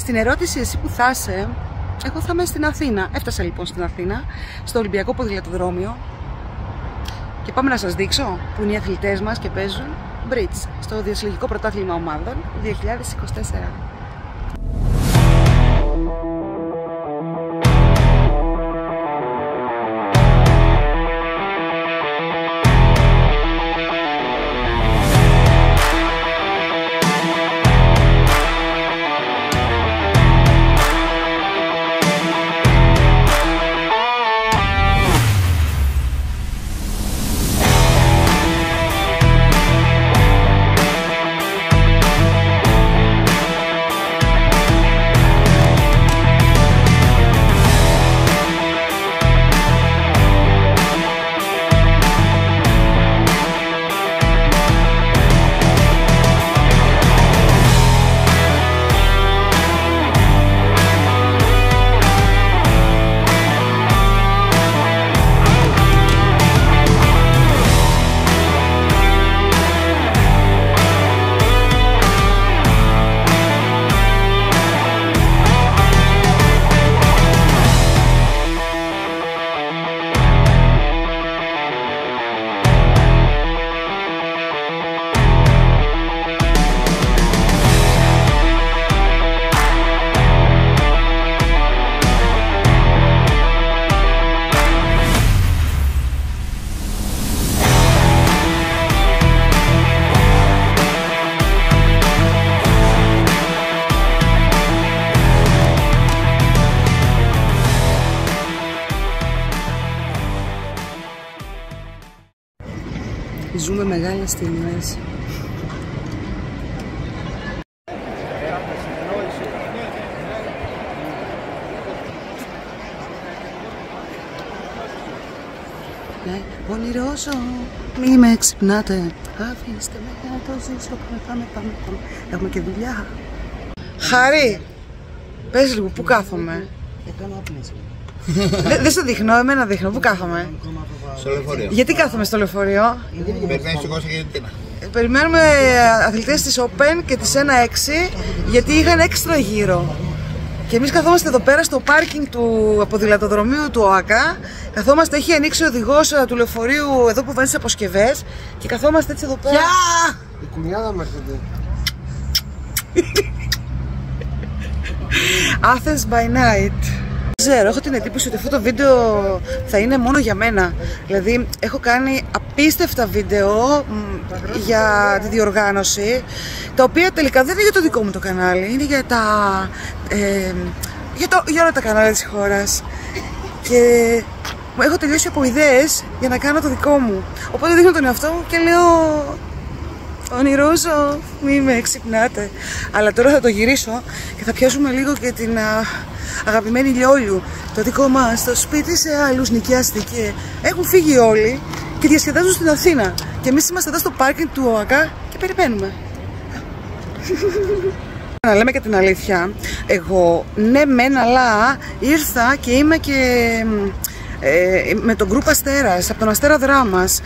Στην ερώτηση εσύ που θα είσαι, εγώ θα είμαι στην Αθήνα. Έφτασα λοιπόν στην Αθήνα, στο Ολυμπιακό Ποδηλατοδρόμιο. Και πάμε να σας δείξω που είναι οι αθλητές μας και παίζουν bridge στο Διασυλλογικό Πρωτάθλημα Ομάδων 2024. Ζούμε μεγάλες στιγμές. Ναι, ονειρόζω, μη με ξυπνάτε. Αφήστε με να το ζήσω, πάμε. Έχουμε και δουλειά. Χάρη, πες λίγο, πού κάθομαι? Δεν σε δείχνω, εμένα δείχνω. Πού κάθομαι? Στο λεωφορείο. Γιατί κάθομαι στο λεωφορείο? Περιμένεις το Κώστα και την Τίνα. Περιμένουμε αθλητές της Open και της 1-6 γιατί είχαν έξτρα γύρο. Και εμείς καθόμαστε εδώ πέρα στο πάρκινγκ του ποδηλατοδρομίου του ΟΑΚΑ. Καθόμαστε, έχει ανοίξει ο οδηγός του λεωφορείου εδώ που βάζει τις αποσκευές. Και καθόμαστε έτσι εδώ πέρα. Η κουνιάδα μου έρχεται. Athens by night. Ξέρω, έχω την εντύπωση ότι αυτό το βίντεο θα είναι μόνο για μένα. Δηλαδή, έχω κάνει απίστευτα βίντεο για τη διοργάνωση, τα οποία τελικά δεν είναι για το δικό μου το κανάλι, είναι για για όλα τα κανάλια της χώρας. Και έχω τελειώσει από ιδέες για να κάνω το δικό μου. Οπότε δείχνω τον εαυτό μου και λέω ονειρόζω, μη με ξυπνάτε. Αλλά τώρα θα το γυρίσω και θα πιάσουμε λίγο και την αγαπημένη Λιόλιου. Το δικό μας το σπίτι σε άλλους νοικιάστηκε. Έχουν φύγει όλοι και διασκεδάζουν στην Αθήνα. Και εμείς είμαστε εδώ στο πάρκινγκ του ΟΑΚΑ και περιμένουμε. Να λέμε και την αλήθεια, εγώ ναι μεν, αλλά ήρθα και είμαι και με τον γκρουπ Αστέρας, από τον Αστέρα Δράμας.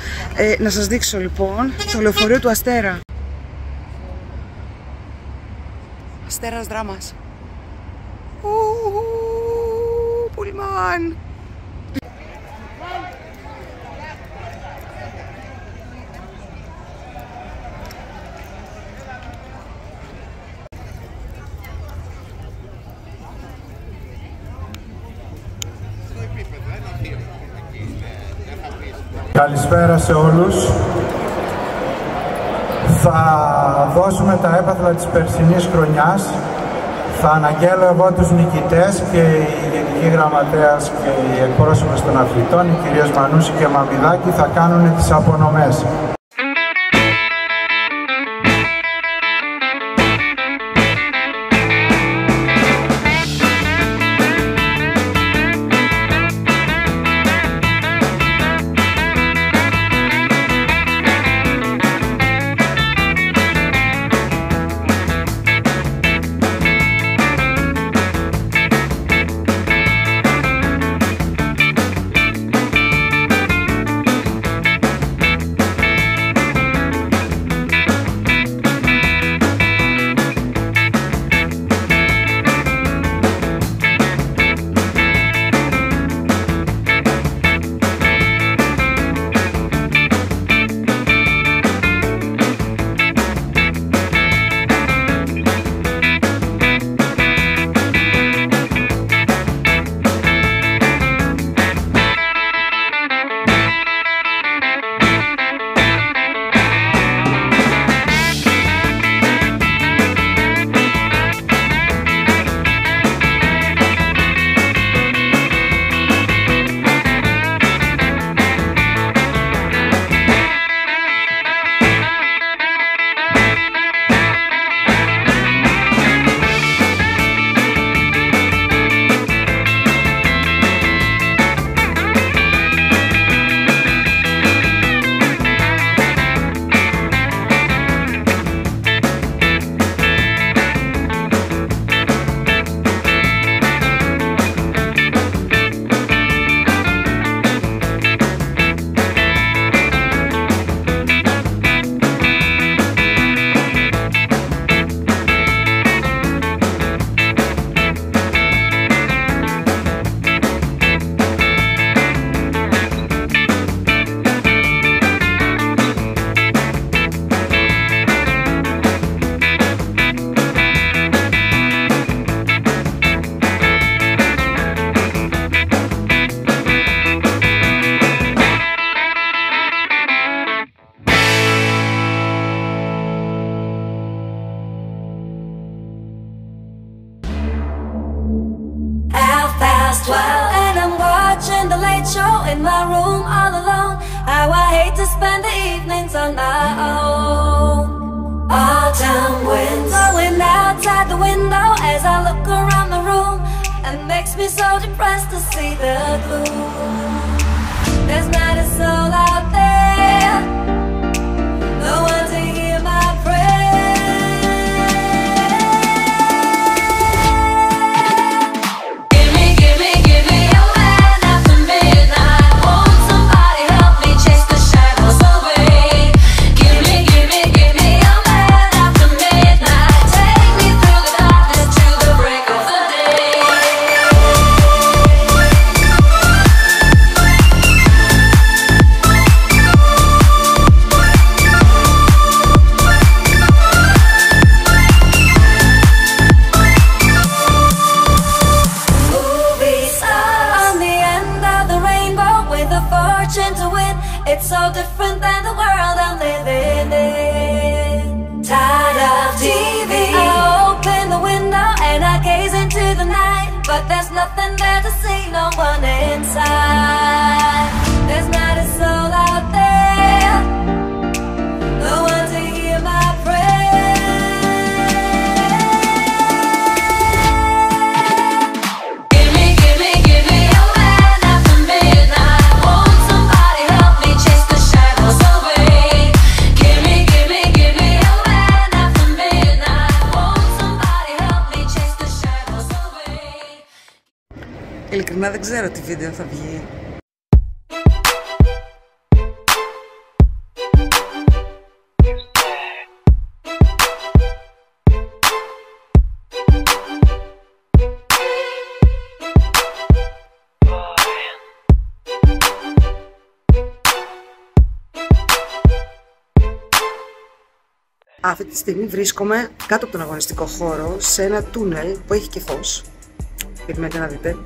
Να σας δείξω λοιπόν το λεωφορείο του Αστέρα. Αστέρας Δράμας. Πουλμάν. Καλησπέρα σε όλους. Θα δώσουμε τα έπαθλα της περσινής χρονιάς. Θα αναγγέλω εγώ τους νικητές και η Γενική Γραμματέας και οι εκπρόσωπες των αθλητών, οι κυρίες Μανούση και Μαμιδάκη, θα κάνουν τις απονομές. past 12 and I'm watching the late show in my room all alone. How I hate to spend the evenings on my own. Autumn wind blowing outside the window as I look around the room, and makes me so depressed to see the gloom. There's not a soul out there, no one to hear my prayer. Give me a man after midnight. Won't somebody help me chase the shadows away? Give me a man after midnight. Take me through the darkness to the break of the day. On the end of the rainbow with a fortune to win. It's so different than the world I'm living in. Tired of TV, I open the window and I gaze into the night, but there's nothing there to see, no one inside. There's not a soul out there, no one to hear my prayer. Give me a man after midnight. Won't somebody help me chase the shadows away? Give me a man after midnight. Won't somebody help me chase the shadows away? Ειλικρινά δεν ξέρω τι βίντεο θα βγει. Αυτή τη στιγμή βρίσκομαι κάτω από τον αγωνιστικό χώρο, σε ένα τούνελ που έχει και φως. Περιμένετε να δείτε.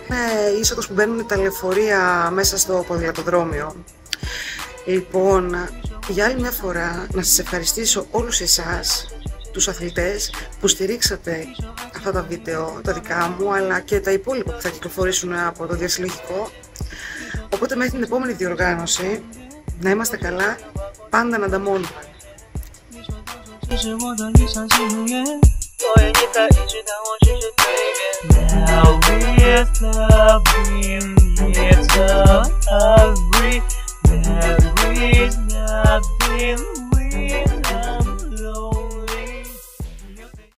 Είναι η είσοδος που μπαίνουν τα λεωφορεία μέσα στο ποδηλατοδρόμιο. Λοιπόν, για άλλη μια φορά να σας ευχαριστήσω όλους εσάς, τους αθλητές, που στηρίξατε αυτά τα βίντεο, τα δικά μου, αλλά και τα υπόλοιπα που θα κυκλοφορήσουν από το διασυλλογικό. Οπότε μέχρι την επόμενη διοργάνωση, να είμαστε καλά, πάντα να ανταμώνουμε. 这是我的理想型永远，所以你才一直带我去蜕变。Now we're loving each other.